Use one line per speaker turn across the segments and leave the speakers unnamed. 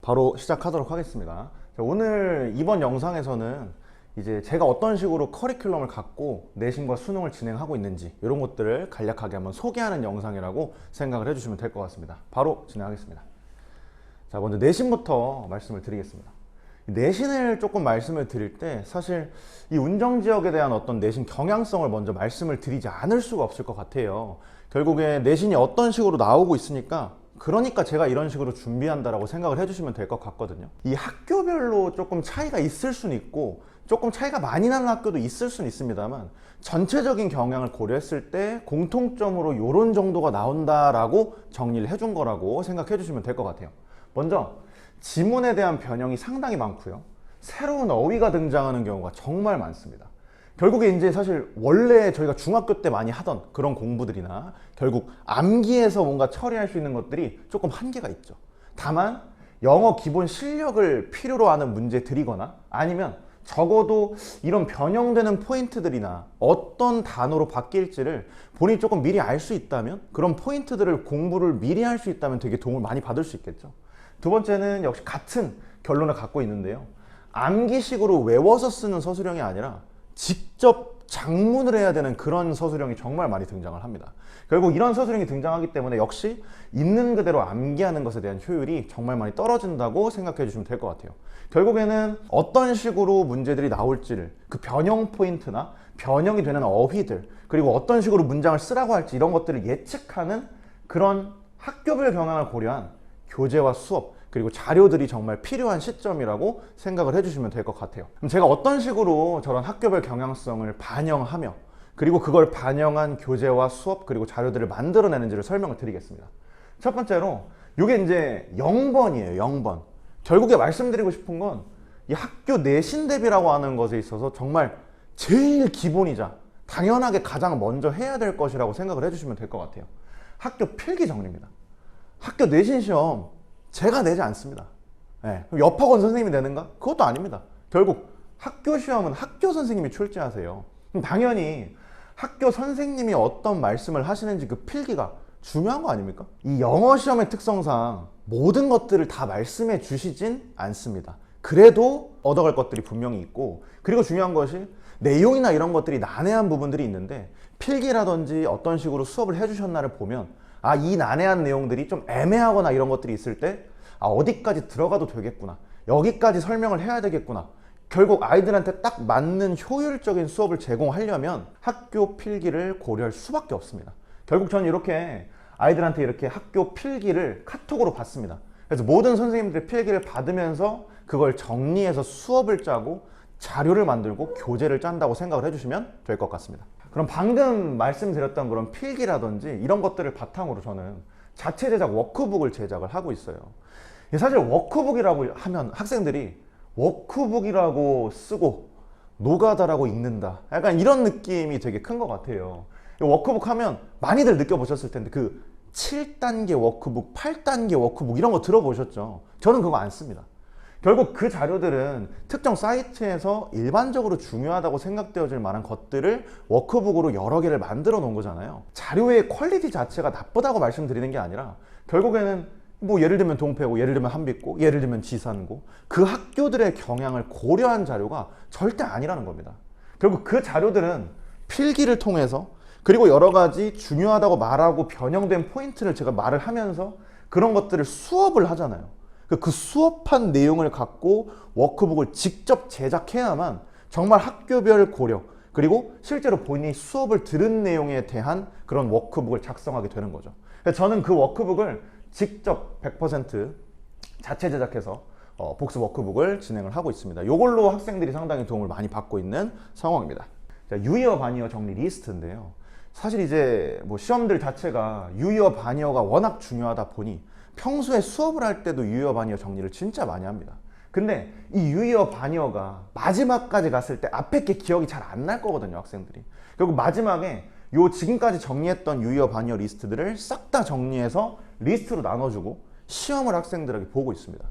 바로 시작하도록 하겠습니다. 자, 오늘 이번 영상에서는 이제 제가 어떤 식으로 커리큘럼을 갖고 내신과 수능을 진행하고 있는지 이런 것들을 간략하게 한번 소개하는 영상이라고 생각을 해주시면 될 것 같습니다. 바로 진행하겠습니다. 자, 먼저 내신부터 말씀을 드리겠습니다. 내신을 조금 말씀을 드릴 때 사실 이 운정지역에 대한 어떤 내신 경향성을 먼저 말씀을 드리지 않을 수가 없을 것 같아요. 결국에 내신이 어떤 식으로 나오고 있으니까 그러니까 제가 이런 식으로 준비한다라고 생각을 해주시면 될 것 같거든요. 이 학교별로 조금 차이가 있을 수는 있고 조금 차이가 많이 나는 학교도 있을 수는 있습니다만 전체적인 경향을 고려했을 때 공통점으로 이런 정도가 나온다라고 정리를 해준 거라고 생각해 주시면 될 것 같아요. 먼저 지문에 대한 변형이 상당히 많고요. 새로운 어휘가 등장하는 경우가 정말 많습니다. 결국에 이제 사실 원래 저희가 중학교 때 많이 하던 그런 공부들이나 결국 암기해서 뭔가 처리할 수 있는 것들이 조금 한계가 있죠. 다만 영어 기본 실력을 필요로 하는 문제들이거나 아니면 적어도 이런 변형되는 포인트들이나 어떤 단어로 바뀔지를 본인이 조금 미리 알 수 있다면 그런 포인트들을 공부를 미리 할 수 있다면 되게 도움을 많이 받을 수 있겠죠. 두 번째는 역시 같은 결론을 갖고 있는데요. 암기식으로 외워서 쓰는 서술형이 아니라 직접 작문을 해야 되는 그런 서술형이 정말 많이 등장을 합니다. 결국 이런 서술형이 등장하기 때문에 역시 있는 그대로 암기하는 것에 대한 효율이 정말 많이 떨어진다고 생각해 주시면 될 것 같아요. 결국에는 어떤 식으로 문제들이 나올지를 그 변형 포인트나 변형이 되는 어휘들 그리고 어떤 식으로 문장을 쓰라고 할지 이런 것들을 예측하는 그런 학교별 경향을 고려한 교재와 수업 그리고 자료들이 정말 필요한 시점이라고 생각을 해주시면 될 것 같아요. 그럼 제가 어떤 식으로 저런 학교별 경향성을 반영하며 그리고 그걸 반영한 교재와 수업 그리고 자료들을 만들어내는지를 설명을 드리겠습니다. 첫 번째로 이게 이제 0번이에요. 0번. 결국에 말씀드리고 싶은 건 이 학교 내신 대비라고 하는 것에 있어서 정말 제일 기본이자 당연하게 가장 먼저 해야 될 것이라고 생각을 해주시면 될 것 같아요. 학교 필기 정리입니다. 학교 내신 시험 제가 내지 않습니다. 네. 그럼 옆학원 선생님이 내는가? 그것도 아닙니다. 결국 학교 시험은 학교 선생님이 출제하세요. 그럼 당연히 학교 선생님이 어떤 말씀을 하시는지 그 필기가 중요한 거 아닙니까? 이 영어 시험의 특성상 모든 것들을 다 말씀해 주시진 않습니다. 그래도 얻어갈 것들이 분명히 있고 그리고 중요한 것이 내용이나 이런 것들이 난해한 부분들이 있는데 필기라든지 어떤 식으로 수업을 해주셨나를 보면 이 난해한 내용들이 좀 애매하거나 이런 것들이 있을 때 어디까지 들어가도 되겠구나 여기까지 설명을 해야 되겠구나 결국 아이들한테 딱 맞는 효율적인 수업을 제공하려면 학교 필기를 고려할 수밖에 없습니다. 결국 저는 이렇게 아이들한테 이렇게 학교 필기를 카톡으로 받습니다. 그래서 모든 선생님들의 필기를 받으면서 그걸 정리해서 수업을 짜고 자료를 만들고 교재를 짠다고 생각을 해주시면 될 것 같습니다. 그럼 방금 말씀드렸던 그런 필기라든지 이런 것들을 바탕으로 저는 자체 제작 워크북을 제작을 하고 있어요. 사실 워크북이라고 하면 학생들이 워크북이라고 쓰고 노가다라고 읽는다 약간 이런 느낌이 되게 큰 것 같아요. 워크북 하면 많이들 느껴보셨을 텐데 그 7단계 워크북, 8단계 워크북 이런 거 들어보셨죠? 저는 그거 안 씁니다. 결국 그 자료들은 특정 사이트에서 일반적으로 중요하다고 생각되어질 만한 것들을 워크북으로 여러 개를 만들어 놓은 거잖아요. 자료의 퀄리티 자체가 나쁘다고 말씀드리는 게 아니라 결국에는 뭐 예를 들면 동패고 예를 들면 한빛고 예를 들면 지산고 그 학교들의 경향을 고려한 자료가 절대 아니라는 겁니다. 결국 그 자료들은 필기를 통해서 그리고 여러 가지 중요하다고 말하고 변형된 포인트를 제가 말을 하면서 그런 것들을 수업을 하잖아요. 그 수업한 내용을 갖고 워크북을 직접 제작해야만 정말 학교별 고려 그리고 실제로 본인이 수업을 들은 내용에 대한 그런 워크북을 작성하게 되는 거죠. 그래서 저는 그 워크북을 직접 100% 자체 제작해서 복습 워크북을 진행을 하고 있습니다. 이걸로 학생들이 상당히 도움을 많이 받고 있는 상황입니다. 자, 유의어 반의어 정리 리스트인데요. 사실 이제 뭐 시험들 자체가 유의어 반의어가 워낙 중요하다 보니 평소에 수업을 할 때도 유의어 반의어 정리를 진짜 많이 합니다. 근데 이 유의어 반의어가 마지막까지 갔을 때 앞에 게 기억이 잘 안 날 거거든요, 학생들이. 결국 마지막에 요 지금까지 정리했던 유의어 반의어 리스트들을 싹 다 정리해서 리스트로 나눠주고 시험을 학생들에게 보고 있습니다.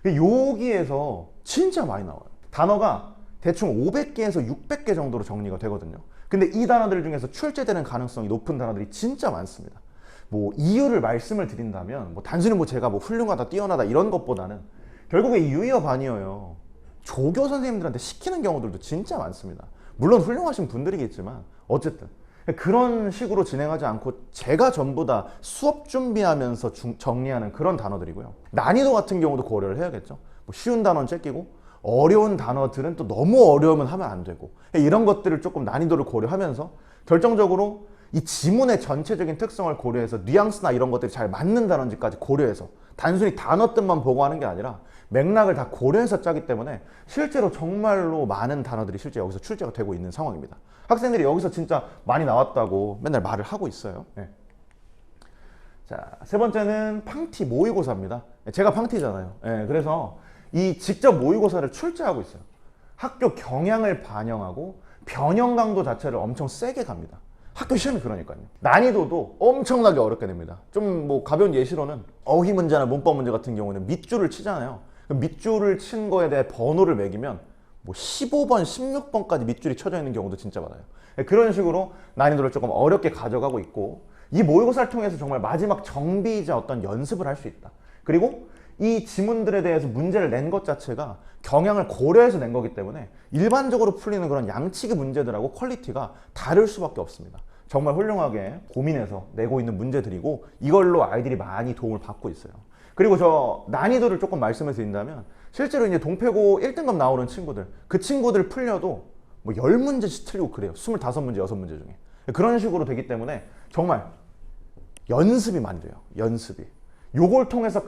여기에서 진짜 많이 나와요. 단어가 대충 500개에서 600개 정도로 정리가 되거든요. 근데 이 단어들 중에서 출제되는 가능성이 높은 단어들이 진짜 많습니다. 뭐 이유를 말씀을 드린다면 뭐 단순히 뭐 제가 뭐 훌륭하다 뛰어나다 이런 것보다는 결국에 이 유의어 반이어요. 조교 선생님들한테 시키는 경우들도 진짜 많습니다. 물론 훌륭하신 분들이겠지만 어쨌든 그런 식으로 진행하지 않고 제가 전부 다 수업 준비하면서 정리하는 그런 단어들이고요. 난이도 같은 경우도 고려를 해야겠죠. 뭐 쉬운 단어는 제끼고 어려운 단어들은 또 너무 어려우면 하면 안 되고, 이런 것들을 조금 난이도를 고려하면서 결정적으로 이 지문의 전체적인 특성을 고려해서 뉘앙스나 이런 것들이 잘 맞는다는지까지 고려해서 단순히 단어 뜻만 보고 하는 게 아니라 맥락을 다 고려해서 짜기 때문에 실제로 정말로 많은 단어들이 실제 여기서 출제가 되고 있는 상황입니다. 학생들이 여기서 진짜 많이 나왔다고 맨날 말을 하고 있어요. 네. 자, 세 번째는 팡티 모의고사입니다. 제가 팡티잖아요. 네, 그래서 이 직접 모의고사를 출제하고 있어요. 학교 경향을 반영하고 변형 강도 자체를 엄청 세게 갑니다. 학교 시험이 그러니까요. 난이도도 엄청나게 어렵게 됩니다. 좀 뭐 가벼운 예시로는 어휘 문제나 문법 문제 같은 경우는 밑줄을 치잖아요. 밑줄을 친 거에 대해 번호를 매기면 뭐 15번, 16번까지 밑줄이 쳐져 있는 경우도 진짜 많아요. 그런 식으로 난이도를 조금 어렵게 가져가고 있고, 이 모의고사를 통해서 정말 마지막 정비이자 어떤 연습을 할 수 있다. 그리고 이 지문들에 대해서 문제를 낸 것 자체가 경향을 고려해서 낸 거기 때문에 일반적으로 풀리는 그런 양치기 문제들하고 퀄리티가 다를 수밖에 없습니다. 정말 훌륭하게 고민해서 내고 있는 문제들이고, 이걸로 아이들이 많이 도움을 받고 있어요. 그리고 저 난이도를 조금 말씀을 드린다면, 실제로 이제 동패고 1등급 나오는 친구들, 그 친구들 풀려도 뭐 10문제씩 틀리고 그래요. 25문제, 6문제 중에. 그런 식으로 되기 때문에 정말 연습이 많이 돼요. 연습이. 요걸 통해서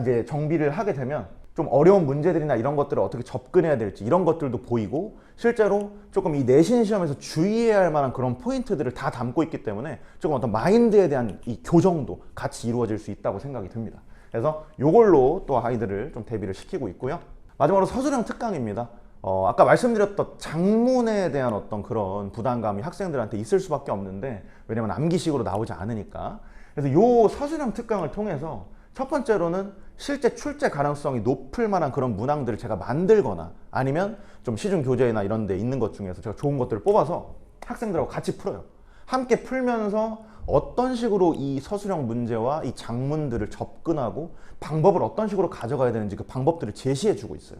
이제 정비를 하게 되면 좀 어려운 문제들이나 이런 것들을 어떻게 접근해야 될지 이런 것들도 보이고, 실제로 조금 이 내신 시험에서 주의해야 할 만한 그런 포인트들을 다 담고 있기 때문에 조금 어떤 마인드에 대한 이 교정도 같이 이루어질 수 있다고 생각이 듭니다. 그래서 요걸로 또 아이들을 좀 대비를 시키고 있고요. 마지막으로 서술형 특강입니다. 아까 말씀드렸던 장문에 대한 어떤 그런 부담감이 학생들한테 있을 수밖에 없는데, 왜냐면 암기식으로 나오지 않으니까. 그래서 요 서술형 특강을 통해서 첫 번째로는 실제 출제 가능성이 높을 만한 그런 문항들을 제가 만들거나, 아니면 좀 시중 교재나 이런 데 있는 것 중에서 제가 좋은 것들을 뽑아서 학생들하고 같이 풀어요. 함께 풀면서 어떤 식으로 이 서술형 문제와 이 장문들을 접근하고 방법을 어떤 식으로 가져가야 되는지 그 방법들을 제시해 주고 있어요.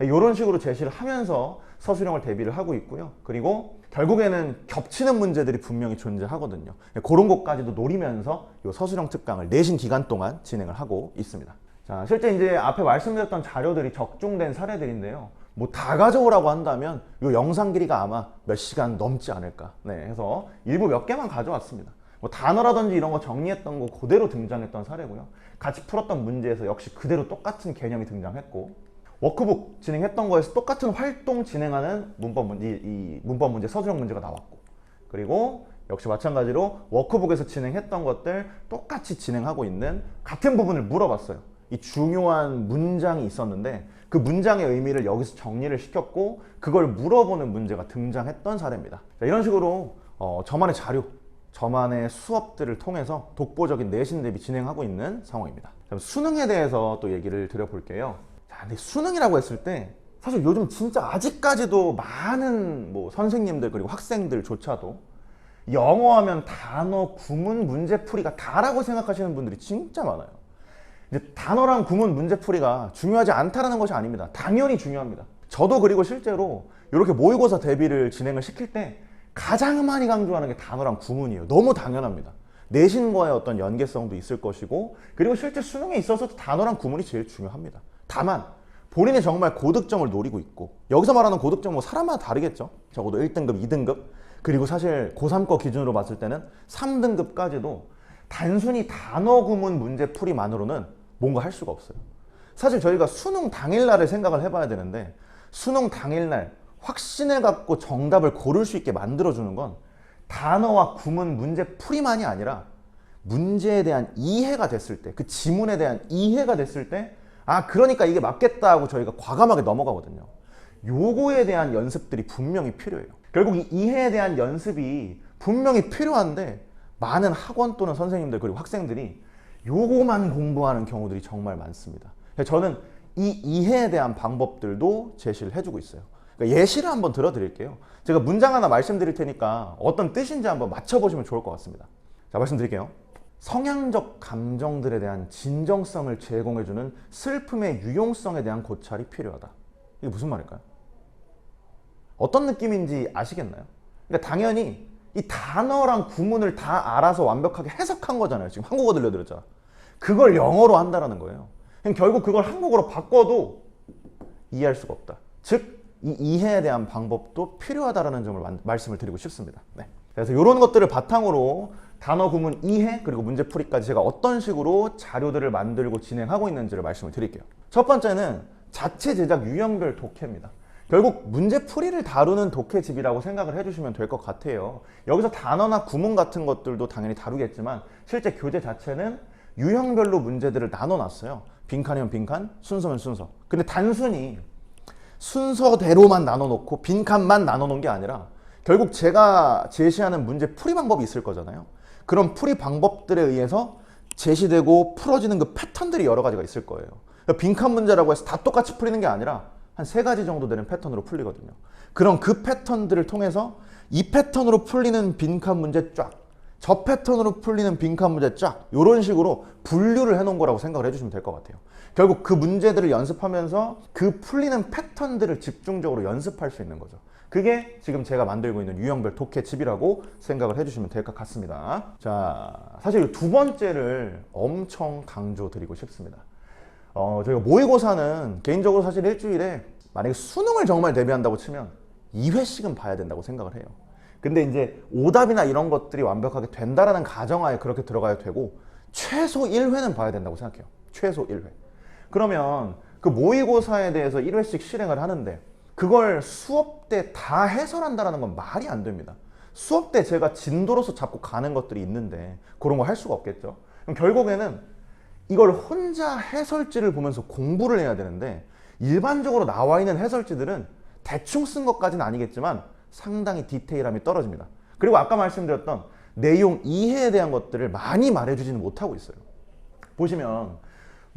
이런 식으로 제시를 하면서 서술형을 대비를 하고 있고요. 그리고 결국에는 겹치는 문제들이 분명히 존재하거든요. 그런 것까지도 노리면서 이 서술형 특강을 내신 기간 동안 진행을 하고 있습니다. 자, 실제 이제 앞에 말씀드렸던 자료들이 적중된 사례들인데요. 뭐 다 가져오라고 한다면 이 영상 길이가 아마 몇 시간 넘지 않을까. 네, 해서 일부 몇 개만 가져왔습니다. 뭐 단어라든지 이런 거 정리했던 거 그대로 등장했던 사례고요. 같이 풀었던 문제에서 역시 그대로 똑같은 개념이 등장했고, 워크북 진행했던 거에서 똑같은 활동 진행하는 문법 문제, 이 문법 문제, 서술형 문제가 나왔고, 그리고 역시 마찬가지로 워크북에서 진행했던 것들 똑같이 진행하고 있는 같은 부분을 물어봤어요. 이 중요한 문장이 있었는데 그 문장의 의미를 여기서 정리를 시켰고, 그걸 물어보는 문제가 등장했던 사례입니다. 자, 이런 식으로 저만의 자료, 저만의 수업들을 통해서 독보적인 내신 대비 진행하고 있는 상황입니다. 수능에 대해서 또 얘기를 드려볼게요. 자, 근데 수능이라고 했을 때 사실 요즘 진짜 아직까지도 많은 뭐 선생님들 그리고 학생들조차도 영어하면 단어, 구문, 문제풀이가 다라고 생각하시는 분들이 진짜 많아요. 이제 단어랑 구문, 문제풀이가 중요하지 않다라는 것이 아닙니다. 당연히 중요합니다. 저도 그리고 실제로 이렇게 모의고사 대비를 진행을 시킬 때 가장 많이 강조하는 게 단어랑 구문이에요. 너무 당연합니다. 내신과의 어떤 연계성도 있을 것이고, 그리고 실제 수능에 있어서도 단어랑 구문이 제일 중요합니다. 다만 본인이 정말 고득점을 노리고 있고, 여기서 말하는 고득점 뭐 사람마다 다르겠죠. 적어도 1등급, 2등급, 그리고 사실 고3 거 기준으로 봤을 때는 3등급까지도 단순히 단어 구문 문제 풀이만으로는 뭔가 할 수가 없어요. 사실 저희가 수능 당일날을 생각을 해봐야 되는데, 수능 당일날 확신을 갖고 정답을 고를 수 있게 만들어주는 건 단어와 구문 문제 풀이만이 아니라 문제에 대한 이해가 됐을 때, 그 지문에 대한 이해가 됐을 때, 아 그러니까 이게 맞겠다 하고 저희가 과감하게 넘어가거든요. 요거에 대한 연습들이 분명히 필요해요. 결국 이 이해에 대한 연습이 분명히 필요한데, 많은 학원 또는 선생님들 그리고 학생들이 요거만 공부하는 경우들이 정말 많습니다. 저는 이 이해에 대한 방법들도 제시를 해주고 있어요. 그러니까 예시를 한번 들어드릴게요. 제가 문장 하나 말씀드릴 테니까 어떤 뜻인지 한번 맞춰보시면 좋을 것 같습니다. 자, 말씀드릴게요. 성향적 감정들에 대한 진정성을 제공해주는 슬픔의 유용성에 대한 고찰이 필요하다. 이게 무슨 말일까요? 어떤 느낌인지 아시겠나요? 그러니까 당연히 이 단어랑 구문을 다 알아서 완벽하게 해석한 거잖아요. 지금 한국어 들려드렸잖아. 그걸 영어로 한다라는 거예요. 결국 그걸 한국어로 바꿔도 이해할 수가 없다. 즉, 이 이해에 대한 방법도 필요하다라는 점을 말씀을 드리고 싶습니다. 네. 그래서 이런 것들을 바탕으로 단어 구문 이해 그리고 문제 풀이까지 제가 어떤 식으로 자료들을 만들고 진행하고 있는지를 말씀을 드릴게요. 첫 번째는 자체 제작 유형별 독해입니다. 결국 문제 풀이를 다루는 독해집이라고 생각을 해주시면 될 것 같아요. 여기서 단어나 구문 같은 것들도 당연히 다루겠지만 실제 교재 자체는 유형별로 문제들을 나눠놨어요. 빈칸이면 빈칸, 순서면 순서. 근데 단순히 순서대로만 나눠놓고 빈칸만 나눠놓은 게 아니라 결국 제가 제시하는 문제 풀이 방법이 있을 거잖아요. 그런 풀이 방법들에 의해서 제시되고 풀어지는 그 패턴들이 여러 가지가 있을 거예요. 빈칸 문제라고 해서 다 똑같이 풀리는 게 아니라 한 3가지 정도 되는 패턴으로 풀리거든요. 그럼 그 패턴들을 통해서 이 패턴으로 풀리는 빈칸 문제 쫙, 저 패턴으로 풀리는 빈칸 문제 쫙, 이런 식으로 분류를 해놓은 거라고 생각을 해주시면 될 것 같아요. 결국 그 문제들을 연습하면서 그 풀리는 패턴들을 집중적으로 연습할 수 있는 거죠. 그게 지금 제가 만들고 있는 유형별 독해집이라고 생각을 해주시면 될 것 같습니다. 자, 사실 두 번째를 엄청 강조드리고 싶습니다. 저희가 모의고사는 개인적으로 사실 일주일에 만약에 수능을 정말 대비한다고 치면 2회씩은 봐야 된다고 생각을 해요. 근데 이제 오답이나 이런 것들이 완벽하게 된다라는 가정하에 그렇게 들어가야 되고 최소 1회는 봐야 된다고 생각해요. 최소 1회. 그러면 그 모의고사에 대해서 1회씩 실행을 하는데 그걸 수업 때 다 해설한다는 건 말이 안 됩니다. 수업 때 제가 진도로서 잡고 가는 것들이 있는데 그런 거 할 수가 없겠죠. 그럼 결국에는 이걸 혼자 해설지를 보면서 공부를 해야 되는데 일반적으로 나와 있는 해설지들은 대충 쓴 것까지는 아니겠지만 상당히 디테일함이 떨어집니다. 그리고 아까 말씀드렸던 내용 이해에 대한 것들을 많이 말해주지는 못하고 있어요. 보시면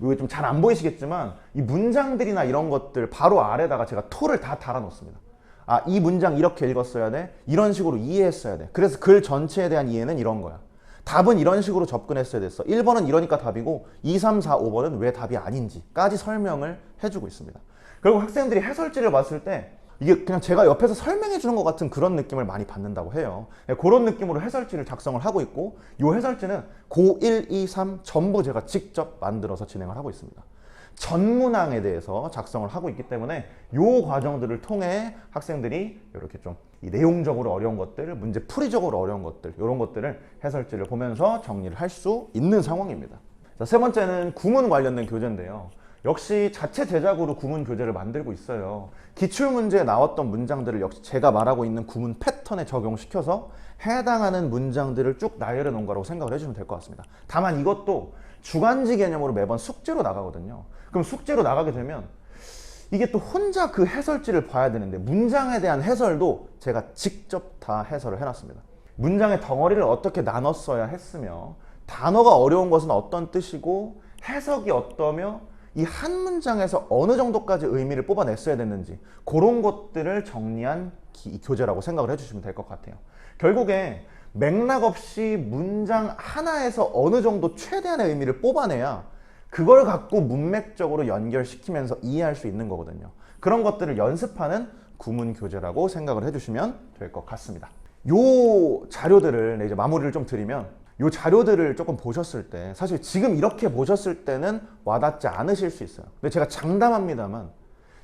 이거 좀 잘 안 보이시겠지만 이 문장들이나 이런 것들 바로 아래다가 제가 토를 다 달아놓습니다. 아, 이 문장 이렇게 읽었어야 돼. 이런 식으로 이해했어야 돼. 그래서 글 전체에 대한 이해는 이런 거야. 답은 이런 식으로 접근했어야 됐어. 1번은 이러니까 답이고 2, 3, 4, 5번은 왜 답이 아닌지까지 설명을 해주고 있습니다. 결국 학생들이 해설지를 봤을 때 이게 그냥 제가 옆에서 설명해 주는 것 같은 그런 느낌을 많이 받는다고 해요. 그런 느낌으로 해설지를 작성을 하고 있고 이 해설지는 고1, 2, 3 전부 제가 직접 만들어서 진행을 하고 있습니다. 전 문항에 대해서 작성을 하고 있기 때문에 이 과정들을 통해 학생들이 이렇게 좀 이 내용적으로 어려운 것들, 문제 풀이적으로 어려운 것들 이런 것들을 해설지를 보면서 정리를 할 수 있는 상황입니다. 자, 세 번째는 구문 관련된 교재인데요. 역시 자체 제작으로 구문 교재를 만들고 있어요. 기출문제에 나왔던 문장들을 역시 제가 말하고 있는 구문 패턴에 적용시켜서 해당하는 문장들을 쭉 나열해 놓은 거라고 생각을 해주시면 될 것 같습니다. 다만 이것도 주간지 개념으로 매번 숙제로 나가거든요. 그럼 숙제로 나가게 되면 이게 또 혼자 그 해설지를 봐야 되는데 문장에 대한 해설도 제가 직접 다 해설을 해놨습니다. 문장의 덩어리를 어떻게 나눴어야 했으며 단어가 어려운 것은 어떤 뜻이고 해석이 어떠며 이 한 문장에서 어느 정도까지 의미를 뽑아냈어야 됐는지 그런 것들을 정리한 교재라고 생각을 해주시면 될 것 같아요. 결국에 맥락 없이 문장 하나에서 어느 정도 최대한의 의미를 뽑아내야 그걸 갖고 문맥적으로 연결시키면서 이해할 수 있는 거거든요. 그런 것들을 연습하는 구문 교재라고 생각을 해주시면 될 것 같습니다. 요 자료들을 이제 마무리를 좀 드리면 요 자료들을 조금 보셨을 때 사실 지금 이렇게 보셨을 때는 와닿지 않으실 수 있어요. 근데 제가 장담합니다만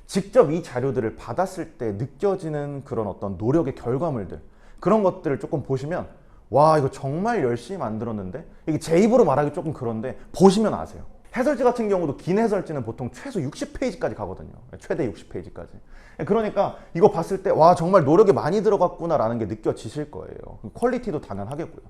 직접 이 자료들을 받았을 때 느껴지는 그런 어떤 노력의 결과물들 그런 것들을 조금 보시면 와 이거 정말 열심히 만들었는데 이게 제 입으로 말하기 조금 그런데 보시면 아세요. 해설지 같은 경우도 긴 해설지는 보통 최소 60페이지까지 가거든요. 최대 60페이지까지. 그러니까 이거 봤을 때 와 정말 노력이 많이 들어갔구나 라는 게 느껴지실 거예요. 퀄리티도 당연하겠고요.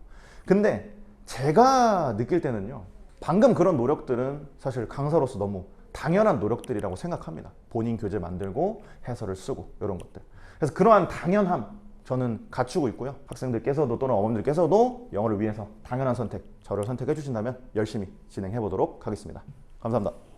근데 제가 느낄 때는요. 방금 그런 노력들은 사실 강사로서 너무 당연한 노력들이라고 생각합니다. 본인 교재 만들고 해설을 쓰고 이런 것들. 그래서 그러한 당연함 저는 갖추고 있고요. 학생들께서도 또는 어머님들께서도 영어를 위해서 당연한 선택, 저를 선택해 주신다면 열심히 진행해 보도록 하겠습니다. 감사합니다.